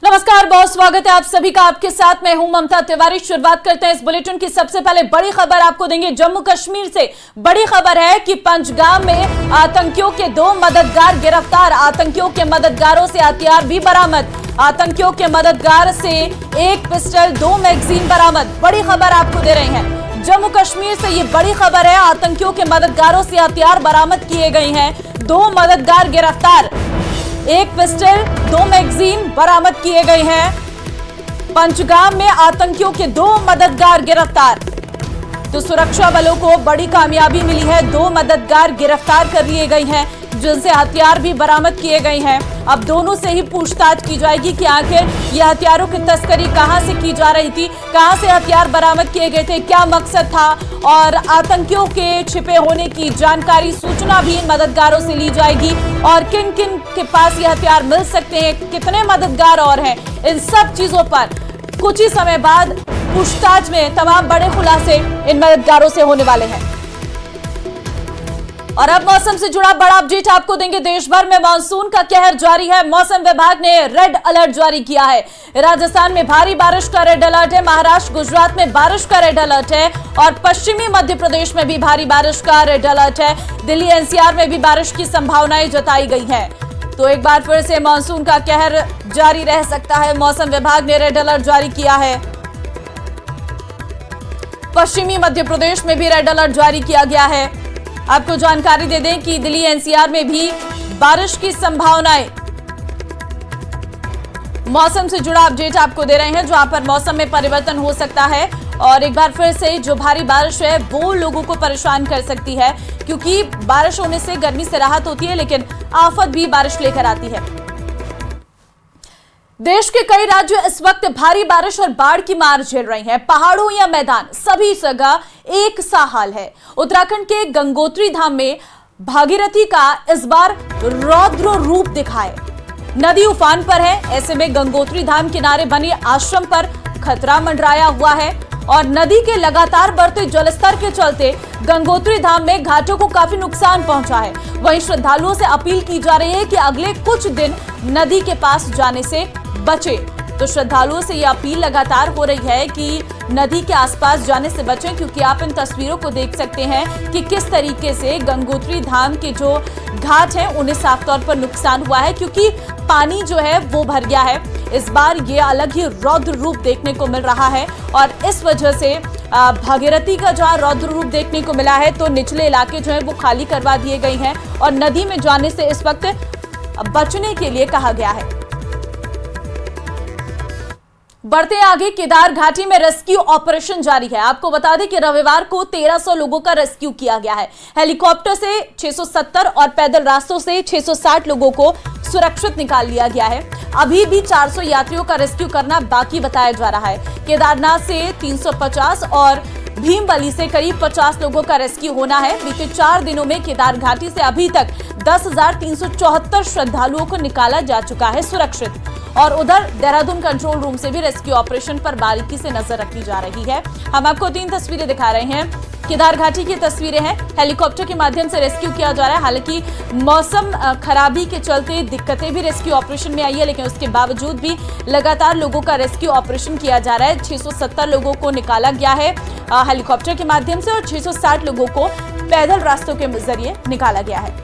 नमस्कार, बहुत स्वागत है आप सभी का। आपके साथ मैं हूं ममता तिवारी। शुरुआत करते हैं इस बुलेटिन की। सबसे पहले बड़ी खबर आपको देंगे जम्मू कश्मीर से। बड़ी खबर है कि पंजगाम में आतंकियों के 2 मददगार गिरफ्तार। आतंकियों के मददगारों से हथियार भी बरामद। आतंकियों के मददगार से 1 पिस्टल 2 मैगजीन बरामद। बड़ी खबर आपको दे रहे हैं जम्मू कश्मीर से। ये बड़ी खबर है, आतंकियों के मददगारों से हथियार बरामद किए गए हैं। 2 मददगार गिरफ्तार, 1 पिस्टल 2 मैगजीन बरामद किए गए हैं। पंजगाम में आतंकियों के 2 मददगार गिरफ्तार। तो सुरक्षा बलों को बड़ी कामयाबी मिली है। 2 मददगार गिरफ्तार कर लिए गए हैं, जिनसे हथियार भी बरामद किए गए हैं। अब दोनों से ही पूछताछ की जाएगी कि आखिर यह हथियारों की तस्करी कहां से की जा रही थी, कहां से हथियार बरामद किए गए थे, क्या मकसद था, और आतंकियों के छिपे होने की जानकारी, सूचना भी इन मददगारों से ली जाएगी। और किन किन के पास ये हथियार मिल सकते हैं, कितने मददगार और हैं, इन सब चीजों पर कुछ ही समय बाद पूछताछ में तमाम बड़े खुलासे इन मददगारों से होने वाले हैं। और अब मौसम से जुड़ा बड़ा अपडेट आपको देंगे। देश भर में मानसून का कहर जारी है। मौसम विभाग ने रेड अलर्ट जारी किया है। राजस्थान में भारी बारिश का रेड अलर्ट है। महाराष्ट्र, गुजरात में बारिश का रेड अलर्ट है। और पश्चिमी मध्य प्रदेश में भी भारी बारिश का रेड अलर्ट है। दिल्ली एनसीआर में भी बारिश की संभावनाएं जताई गई है। तो एक बार फिर से मानसून का कहर जारी रह सकता है। मौसम विभाग ने रेड अलर्ट जारी किया है। पश्चिमी मध्य प्रदेश में भी रेड अलर्ट जारी किया गया है। आपको जानकारी दे दें कि दिल्ली एनसीआर में भी बारिश की संभावनाएं। मौसम से जुड़ा अपडेट आपको दे रहे हैं, जहां पर मौसम में परिवर्तन हो सकता है। और एक बार फिर से जो भारी बारिश है वो लोगों को परेशान कर सकती है, क्योंकि बारिश होने से गर्मी से राहत होती है, लेकिन आफत भी बारिश लेकर आती है। देश के कई राज्य इस वक्त भारी बारिश और बाढ़ की मार झेल रहे हैं। पहाड़ों या मैदान, सभी जगह एक सा हाल है। उत्तराखंड के गंगोत्री धाम में भागीरथी का इस बार रौद्र रूप दिखा है। नदी उफान पर है। ऐसे में गंगोत्री धाम किनारे बने आश्रम पर खतरा मंडराया हुआ है। और नदी के लगातार बढ़ते जलस्तर के चलते गंगोत्री धाम में घाटों को काफी नुकसान पहुंचा है। वहीं श्रद्धालुओं से अपील की जा रही है कि अगले कुछ दिन नदी के पास जाने से बचे। तो श्रद्धालुओं से यह अपील लगातार हो रही है कि नदी के आसपास जाने से बचें, क्योंकि आप इन तस्वीरों को देख सकते हैं कि किस तरीके से गंगोत्री धाम के जो घाट हैं उन्हें साफ तौर पर नुकसान हुआ है, क्योंकि पानी जो है वो भर गया है। इस बार ये अलग ही रौद्र रूप देखने को मिल रहा है। और इस वजह से भागीरथी का जहां रौद्र रूप देखने को मिला है, तो निचले इलाके जो है वो खाली करवा दिए गए हैं और नदी में जाने से इस वक्त बचने के लिए कहा गया है। बढ़ते आगे, केदार घाटी में रेस्क्यू ऑपरेशन जारी है। आपको बता दें कि रविवार को 1300 लोगों का रेस्क्यू किया गया है। हेलीकॉप्टर से 670 और पैदल रास्तों से 660 लोगों को सुरक्षित निकाल लिया गया है। अभी भी 400 यात्रियों का रेस्क्यू करना बाकी बताया जा रहा है। केदारनाथ से 350 और भीमबली से करीब 50 लोगों का रेस्क्यू होना है। बीते 4 दिनों में केदार घाटी से अभी तक 10,374 श्रद्धालुओं को निकाला जा चुका है सुरक्षित। और उधर देहरादून कंट्रोल रूम से भी रेस्क्यू ऑपरेशन पर बारीकी से नजर रखी जा रही है। हम आपको 3 तस्वीरें दिखा रहे हैं। केदार घाटी की तस्वीरें हैं। हेलीकॉप्टर के माध्यम से रेस्क्यू किया जा रहा है। हालांकि मौसम खराबी के चलते दिक्कतें भी रेस्क्यू ऑपरेशन में आई है, लेकिन उसके बावजूद भी लगातार लोगों का रेस्क्यू ऑपरेशन किया जा रहा है। 670 लोगों को निकाला गया है हेलीकॉप्टर के माध्यम से और 660 लोगों को पैदल रास्तों के जरिए निकाला गया है।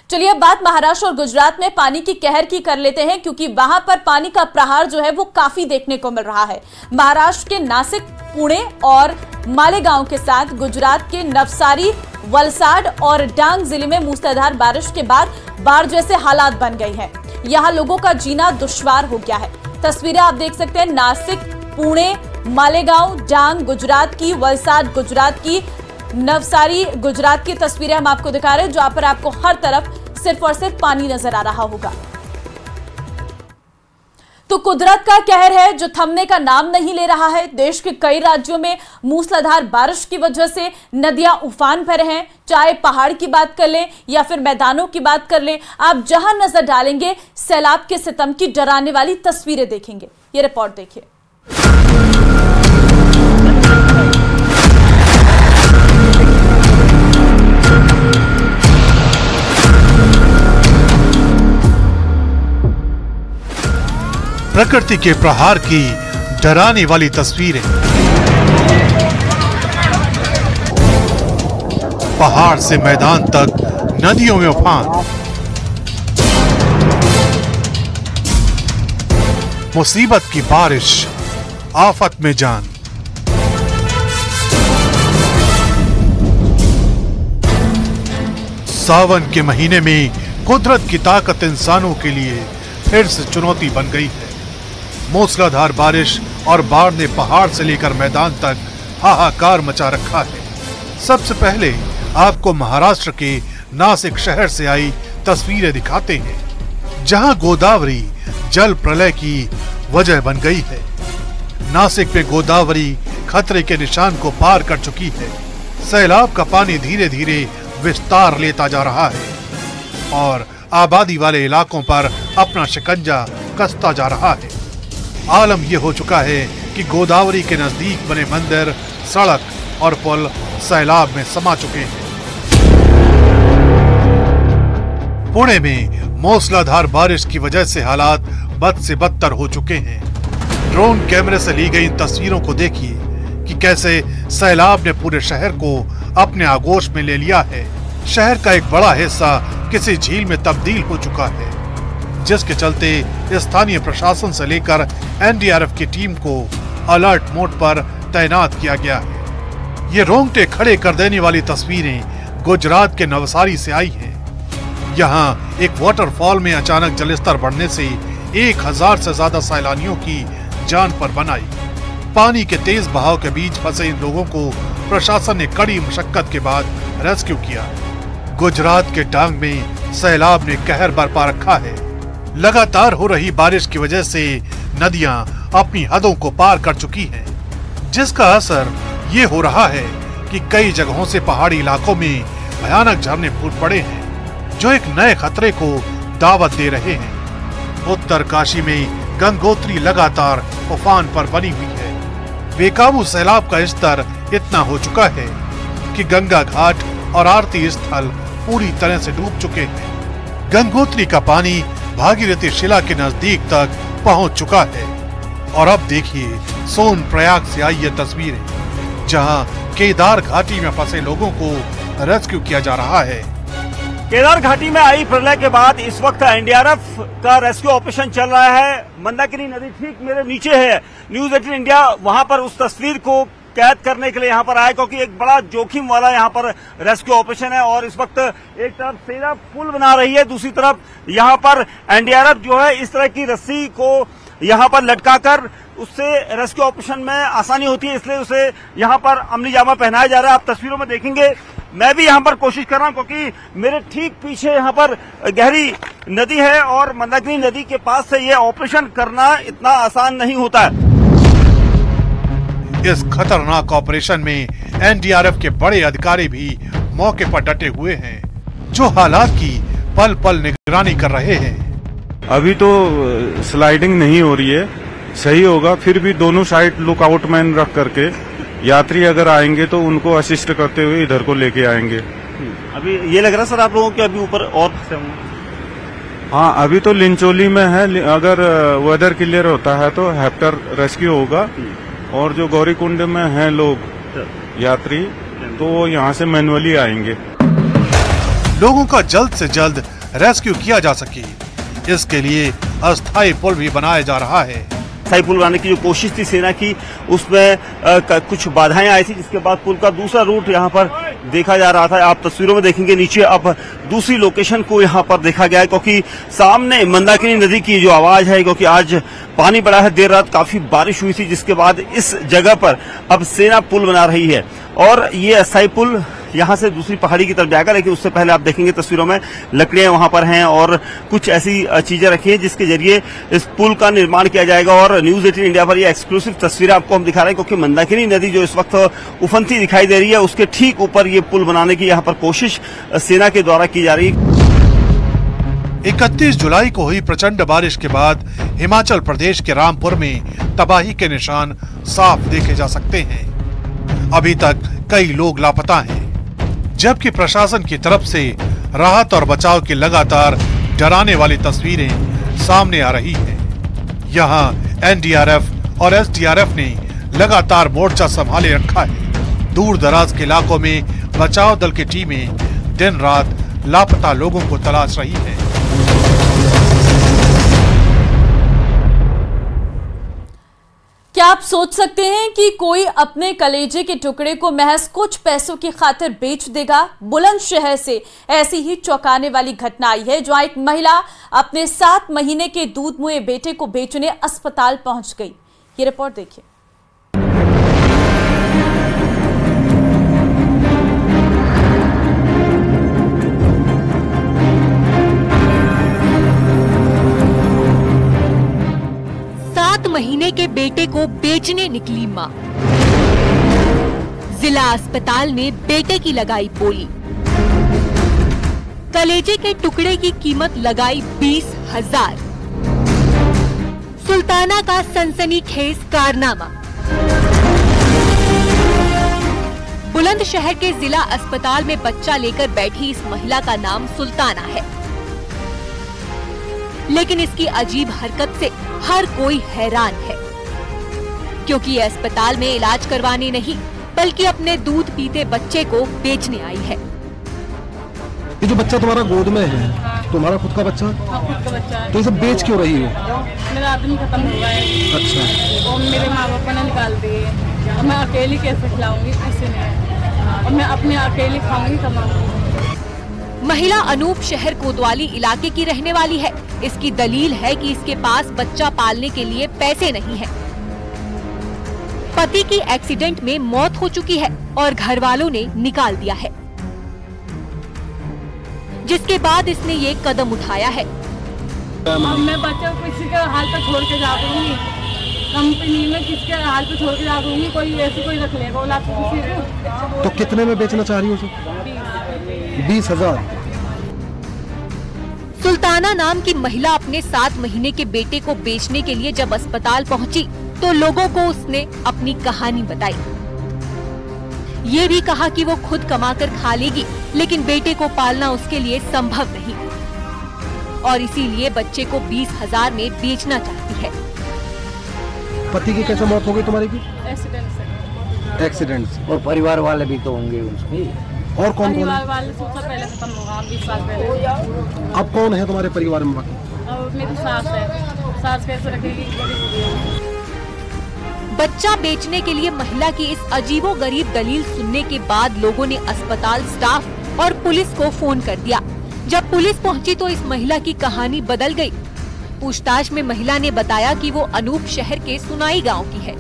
चलिए अब बात महाराष्ट्र और गुजरात में पानी की कहर की कर लेते हैं, क्योंकि वहां पर पानी का प्रहार जो है वो काफी देखने को मिल रहा है। महाराष्ट्र के नासिक, पुणे और मालेगांव के साथ गुजरात के नवसारी, वलसाड और डांग जिले में मूसलाधार बारिश के बाद बाढ़ जैसे हालात बन गए हैं। यहां लोगों का जीना दुश्वार हो गया है। तस्वीरें आप देख सकते हैं। नासिक, पुणे, मालेगांव, डांग गुजरात की, वलसाड गुजरात की, नवसारी गुजरात की तस्वीरें हम आपको दिखा रहे हैं, जहां पर आपको हर तरफ सिर्फ और सिर्फ पानी नजर आ रहा होगा। तो कुदरत का कहर है जो थमने का नाम नहीं ले रहा है। देश के कई राज्यों में मूसलाधार बारिश की वजह से नदियां उफान पर हैं। चाहे पहाड़ की बात कर लें या फिर मैदानों की बात कर लें, आप जहां नजर डालेंगे सैलाब के सितम की डराने वाली तस्वीरें देखेंगे। ये रिपोर्ट देखिए। प्रकृति के प्रहार की डराने वाली तस्वीरें। पहाड़ से मैदान तक नदियों में उफान। मुसीबत की बारिश, आफत में जान। सावन के महीने में कुदरत की ताकत इंसानों के लिए फिर से चुनौती बन गई है। मूसलाधार बारिश और बाढ़ ने पहाड़ से लेकर मैदान तक हाहाकार मचा रखा है। सबसे पहले आपको महाराष्ट्र के नासिक शहर से आई तस्वीरें दिखाते हैं, जहां गोदावरी जल प्रलय की वजह बन गई है। नासिक में गोदावरी खतरे के निशान को पार कर चुकी है। सैलाब का पानी धीरे धीरे विस्तार लेता जा रहा है और आबादी वाले इलाकों पर अपना शिकंजा कसता जा रहा है। आलम यह हो चुका है कि गोदावरी के नजदीक बने मंदिर, सड़क और पुल सैलाब में समा चुके हैं। पुणे में मूसलाधार बारिश की वजह से हालात बद से बदतर हो चुके हैं। ड्रोन कैमरे से ली गई इन तस्वीरों को देखिए कि कैसे सैलाब ने पूरे शहर को अपने आगोश में ले लिया है। शहर का एक बड़ा हिस्सा किसी झील में तब्दील हो चुका है, जिसके चलते स्थानीय प्रशासन से लेकर एनडीआरएफ की टीम को अलर्ट मोड पर तैनात किया गया है। ये रोंगटे खड़े कर देने वाली तस्वीरें गुजरात के नवसारी से आई हैं। यहाँ एक वाटरफॉल में अचानक जलस्तर बढ़ने से 1000 से ज्यादा सैलानियों की जान पर बन आई। पानी के तेज बहाव के बीच फंसे इन लोगों को प्रशासन ने कड़ी मशक्कत के बाद रेस्क्यू किया। गुजरात के डांग में सैलाब ने कहर बरपा रखा है। लगातार हो रही बारिश की वजह से नदियां अपनी हदों को पार कर चुकी हैं, जिसका असर ये हो रहा है कि कई जगहों से पहाड़ी इलाकों में भयानक झरने फूट पड़े हैं, जो एक नए खतरे को दावत दे रहे हैं। उत्तर काशी में गंगोत्री लगातार उफान पर बनी हुई है। बेकाबू सैलाब का स्तर इतना हो चुका है कि गंगा घाट और आरती स्थल पूरी तरह से डूब चुके हैं। गंगोत्री का पानी भागीरथी शिला के नजदीक तक पहुंच चुका है। और अब देखिए सोनप्रयाग से आई ये तस्वीरें, जहां केदार घाटी में फंसे लोगों को रेस्क्यू किया जा रहा है। केदार घाटी में आई प्रलय के बाद इस वक्त एनडीआरएफ का रेस्क्यू ऑपरेशन चल रहा है। मंदाकिनी नदी ठीक मेरे नीचे है। न्यूज 18 इंडिया वहां पर उस तस्वीर को कैद करने के लिए यहाँ पर आया, क्योंकि एक बड़ा जोखिम वाला यहाँ पर रेस्क्यू ऑपरेशन है। और इस वक्त एक तरफ सेना पुल बना रही है, दूसरी तरफ यहाँ पर एनडीआरएफ जो है इस तरह की रस्सी को यहाँ पर लटकाकर उससे रेस्क्यू ऑपरेशन में आसानी होती है, इसलिए उसे यहाँ पर अमली जामा पहनाया जा रहा है। आप तस्वीरों में देखेंगे, मैं भी यहाँ पर कोशिश कर रहा हूँ, क्योंकि मेरे ठीक पीछे यहाँ पर गहरी नदी है और मंदाकिनी नदी के पास से ये ऑपरेशन करना इतना आसान नहीं होता है। इस खतरनाक ऑपरेशन में एनडीआरएफ के बड़े अधिकारी भी मौके पर डटे हुए हैं, जो हालात की पल पल निगरानी कर रहे हैं। अभी तो स्लाइडिंग नहीं हो रही है, सही होगा। फिर भी दोनों साइड लुकआउट मैन रख करके यात्री अगर आएंगे तो उनको असिस्ट करते हुए इधर को लेके आएंगे। अभी ये लग रहा है सर आप लोगों के अभी ऊपर और फंसे होंगे? हाँ, अभी तो लिंचोली में है। अगर वेदर क्लियर होता है तो हेप्टर रेस्क्यू होगा। और जो गौरीकुंड में हैं लोग यात्री, तो वो यहाँ से मैनुअली आएंगे। लोगों का जल्द से जल्द रेस्क्यू किया जा सके, इसके लिए अस्थायी पुल भी बनाया जा रहा है। अस्थायी पुल बनाने की जो कोशिश थी सेना की, उसमें कुछ बाधाएं आई थी, जिसके बाद पुल का दूसरा रूट यहाँ पर देखा जा रहा था। आप तस्वीरों में देखेंगे नीचे अब दूसरी लोकेशन को यहाँ पर देखा गया है, क्योंकि सामने मंदाकिनी नदी की जो आवाज है, क्योंकि आज पानी बढ़ा है, देर रात काफी बारिश हुई थी, जिसके बाद इस जगह पर अब सेना पुल बना रही है। और ये अस्थायी पुल यहाँ से दूसरी पहाड़ी की तरफ जाएगा, लेकिन उससे पहले आप देखेंगे तस्वीरों में लकड़ियां वहां पर हैं और कुछ ऐसी चीजें रखी हैं जिसके जरिए इस पुल का निर्माण किया जाएगा। और न्यूज 18 इंडिया पर ये एक्सक्लूसिव तस्वीरें आपको हम दिखा रहे हैं, क्योंकि मंदाकिनी नदी जो इस वक्त उफनती दिखाई दे रही है, उसके ठीक ऊपर ये पुल बनाने की यहाँ पर कोशिश सेना के द्वारा की जा रही है। 31 जुलाई को हुई प्रचंड बारिश के बाद हिमाचल प्रदेश के रामपुर में तबाही के निशान साफ देखे जा सकते हैं। अभी तक कई लोग लापता हैं, जबकि प्रशासन की तरफ से राहत और बचाव की लगातार डराने वाली तस्वीरें सामने आ रही हैं। यहाँ एनडीआरएफ और एसडीआरएफ ने लगातार मोर्चा संभाले रखा है। दूर दराज के इलाकों में बचाव दल की टीमें दिन रात लापता लोगों को तलाश रही है। क्या आप सोच सकते हैं कि कोई अपने कलेजे के टुकड़े को महज कुछ पैसों की खातिर बेच देगा? बुलंदशहर से ऐसी ही चौंकाने वाली घटना आई है, जहां एक महिला अपने 7 महीने के दूध मुए बेटे को बेचने अस्पताल पहुंच गई। ये रिपोर्ट देखिए। महीने के बेटे को बेचने निकली मां। जिला अस्पताल में बेटे की लगाई बोली। कलेजे के टुकड़े की कीमत लगाई 20,000। सुल्ताना का सनसनीखेज कारनामा। बुलंदशहर के जिला अस्पताल में बच्चा लेकर बैठी इस महिला का नाम सुल्ताना है, लेकिन इसकी अजीब हरकत से हर कोई हैरान है, क्योंकि ये अस्पताल में इलाज करवाने नहीं बल्कि अपने दूध पीते बच्चे को बेचने आई है। ये जो बच्चा तुम्हारा गोद में है, तुम्हारा खुद का बच्चा? हाँ, खुद का बच्चा है। तो ये सब बेच क्यों रही हो? मेरा आदमी खत्म हो गया है। अच्छा। और मेरे माँ बाप ने निकाल दिए, और मैं अकेली कैसे खिलाऊंगी किसी ने, और मैं अपने अकेली खाऊंगी कमाऊंगी। महिला अनूप शहर कोतवाली इलाके की रहने वाली है। इसकी दलील है कि इसके पास बच्चा पालने के लिए पैसे नहीं है। पति की एक्सीडेंट में मौत हो चुकी है और घर वालों ने निकाल दिया है, जिसके बाद इसने ये कदम उठाया है। अब मैं बच्चे को किसी के हाल पे छोड़ के जा दूंगी, कंपनी में किसके हाल पे छोड़ के जा दूंगी, कोई ऐसी कोई रख लेगा औलाद किसी को। तो कितने में बेचना चाह रही हो? 20,000। सुल्ताना नाम की महिला अपने 7 महीने के बेटे को बेचने के लिए जब अस्पताल पहुंची तो लोगों को उसने अपनी कहानी बताई। ये भी कहा कि वो खुद कमाकर खा लेगी, लेकिन बेटे को पालना उसके लिए संभव नहीं और इसीलिए बच्चे को 20,000 में बेचना चाहती है। पति की कैसे मौत हो गई तुम्हारी की? एक्सीडेंट से। एक्सीडेंट से। और परिवार वाले भी तो होंगे उसमें। और कौन कौन? परिवार वाले सबसे पहले खत्म होगा 20 साल पहले। अब कौन है तुम्हारे परिवार में बाकी? अब मेरी सास है, सास कैसे रखेगी? बच्चा बेचने के लिए महिला की इस अजीबोगरीब दलील सुनने के बाद लोगों ने अस्पताल स्टाफ और पुलिस को फोन कर दिया। जब पुलिस पहुंची तो इस महिला की कहानी बदल गई। पूछताछ में महिला ने बताया कि वो अनूप शहर के सुनाई गांव की है।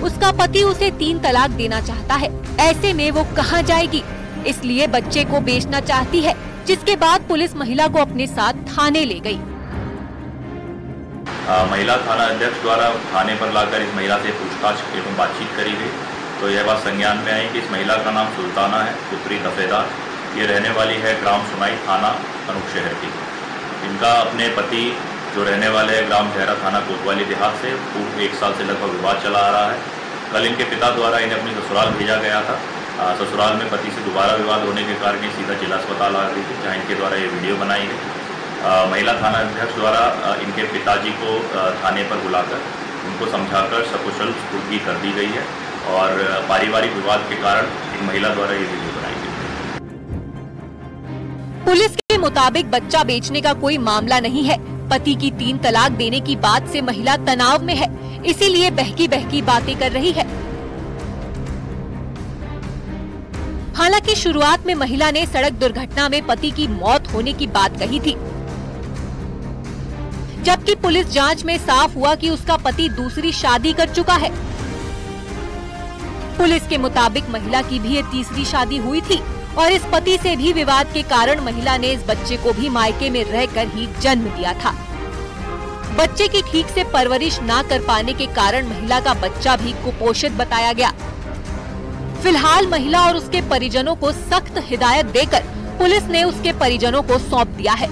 उसका पति उसे 3 तलाक देना चाहता है। ऐसे में वो कहां जाएगी, इसलिए बच्चे को बेचना चाहती है, जिसके बाद पुलिस महिला को अपने साथ थाने ले गई। महिला थाना अध्यक्ष द्वारा थाने पर लाकर इस महिला से पूछताछ एवं बातचीत करी गई तो यह बात संज्ञान में आई कि इस महिला का नाम सुल्ताना है, पुत्री दफेदार। ये रहने वाली है ग्राम सुनाई थाना अनूप शहर की। इनका अपने पति जो रहने वाले हैं ग्राम जहरा थाना कोतवाली देहात से पूर्व 1 साल से लगभग विवाद चला आ रहा है। कल इनके पिता द्वारा इन्हें अपनी ससुराल भेजा गया था। ससुराल में पति से दोबारा विवाद होने के कारण ये सीधा जिला अस्पताल आ गई थी, जहाँ इनके द्वारा ये वीडियो बनाई गई। महिला थाना अध्यक्ष द्वारा इनके पिताजी को थाने पर बुलाकर उनको समझाकर सकुशल सुपुर्दगी कर दी गई है और पारिवारिक विवाद के कारण इन महिला द्वारा ये वीडियो बनाई गई। पुलिस के मुताबिक बच्चा बेचने का कोई मामला नहीं है। पति की 3 तलाक देने की बात से महिला तनाव में है, इसीलिए बहकी बहकी बातें कर रही है। हालांकि शुरुआत में महिला ने सड़क दुर्घटना में पति की मौत होने की बात कही थी, जबकि पुलिस जांच में साफ हुआ कि उसका पति दूसरी शादी कर चुका है। पुलिस के मुताबिक महिला की भी ये तीसरी शादी हुई थी और इस पति से भी विवाद के कारण महिला ने इस बच्चे को भी मायके में रहकर ही जन्म दिया था। बच्चे की ठीक से परवरिश ना कर पाने के कारण महिला का बच्चा भी कुपोषित बताया गया। फिलहाल महिला और उसके परिजनों को सख्त हिदायत देकर पुलिस ने उसके परिजनों को सौंप दिया है।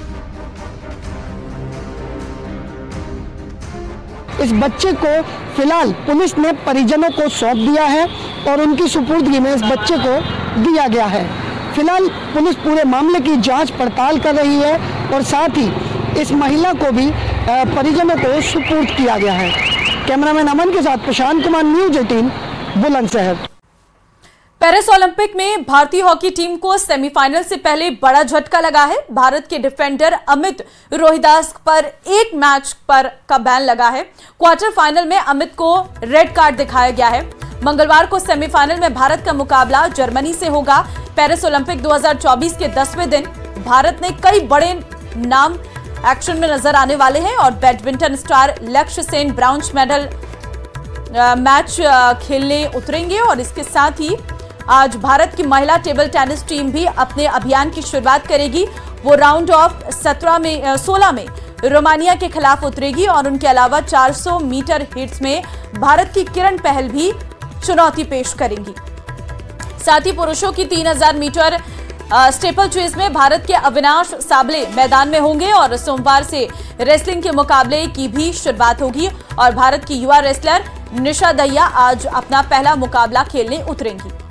इस बच्चे को फिलहाल पुलिस ने परिजनों को सौंप दिया है और उनकी सुपुर्दगी में इस बच्चे को दिया गया है। फिलहाल पुलिस पूरे मामले की जांच पड़ताल कर रही है और साथ ही इस महिला को भी परिजनों को सुपुर्द किया गया है। कैमरामैन अमन के साथ Prashant Kumar, news 18, Bulandshahr. Paris Olympic में भारतीय हॉकी टीम को सेमीफाइनल से पहले बड़ा झटका लगा है। भारत के डिफेंडर अमित रोहिदास पर एक मैच पर का बैन लगा है। क्वार्टर फाइनल में अमित को रेड कार्ड दिखाया गया है। मंगलवार को सेमीफाइनल में भारत का मुकाबला जर्मनी से होगा। पेरिस ओलंपिक 2024 के 10वें दिन भारत ने कई बड़े नाम एक्शन में नजर आने वाले हैं और बैडमिंटन स्टार लक्ष्य सेन ब्राउंज मेडल मैच खेलने उतरेंगे। और इसके साथ ही आज भारत की महिला टेबल टेनिस टीम भी अपने अभियान की शुरुआत करेगी। वो राउंड ऑफ 16 में रोमानिया के खिलाफ उतरेगी और उनके अलावा 400 मीटर हिट्स में भारत की किरण पहल भी चुनौती पेश करेंगी। साथ ही पुरुषों की 3000 मीटर स्टेपल चेस में भारत के अविनाश साबले मैदान में होंगे और सोमवार से रेसलिंग के मुकाबले की भी शुरुआत होगी और भारत की युवा रेसलर निशा दहिया आज अपना पहला मुकाबला खेलने उतरेंगी।